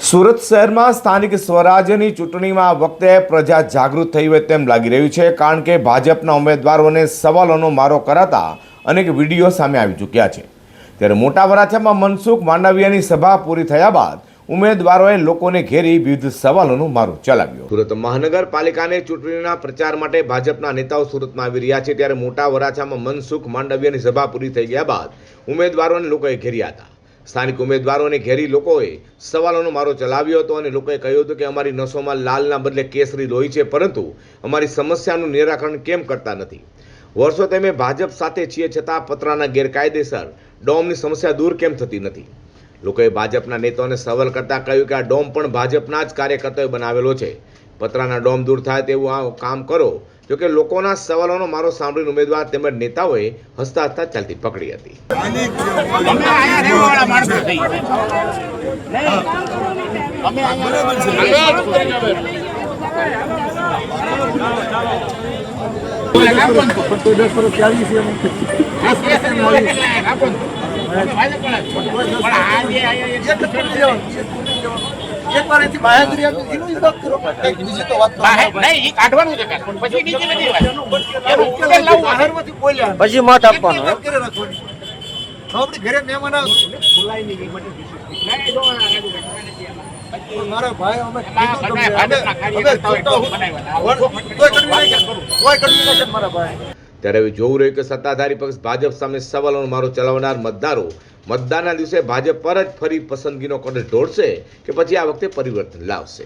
સુરત શહેરમાં સ્થાનિક સ્વરાજ્યની ચૂંટણીમાં આ વખતે પ્રજા જાગૃત થઈ હોય તેમ લાગી રહ્યું છે, કારણ કે ભાજપના ઉમેદવારોને સવાલોનો મારો કરાતા અનેક વિડીયો સામે આવી ચૂક્યા છે। ત્યારે મોટા વરાછામાં મનસુખ માંડવિયાની સભા પૂરી થયા બાદ ઉમેદવારોએ લોકોને ઘેરી વિવિધ સવાલોનો મારો ચલાવ્યો। સુરત મહાનગરપાલિકાની ચૂંટણીના પ્રચાર માટે ભાજપના નેતાઓ સુરતમાં આવી રહ્યા છે, ત્યારે મોટા વરાછામાં મનસુખ માંડવિયાની સભા પૂરી થઈ ગયા બાદ ઉમેદવારોને લોકોએ ઘેર્યા હતા। સ્થાનિક ઉમેદવારોને ઘેરી લોકોએ સવાલોનો મારો ચલાવ્યો હતો અને લોકોએ કહ્યું હતું કે અમારી નસોમાં લાલના બદલે કેસરી લોહી છે, પરંતુ અમારી સમસ્યાનું નિરાકરણ કેમ કરતા નથી। વર્ષોથી અમે ભાજપ સાથે છીએ, છતાં પતરાના ગેરકાયદેસર ડોમની સમસ્યા દૂર કેમ થતી નથી। લોકોએ ભાજપના નેતાઓને સવાલ કરતા કહ્યું કે આ ડોમ પણ ભાજપના જ કાર્યકર્તાઓએ બનાવેલો છે। પતરાના ડોમ દૂર થાય તેવું આ કામ કરો। જોકે લોકોના સવાલોનો મારો સાંભળીને ઉમેદવાર તેમજ નેતાઓએ હસતા હસતા ચાલતી પકડી હતી। પછી મત આપવાનો ત્યારે હવે જોવું રહ્યું કે સત્તાધારી પક્ષ ભાજપ સામે સવાલોનો મારો ચલાવનાર મતદારો મતદાનના દિવસે ભાજપ પર જ ફરી પસંદગીનો કડર ઢોળશે કે પછી આ વખતે પરિવર્તન લાવશે।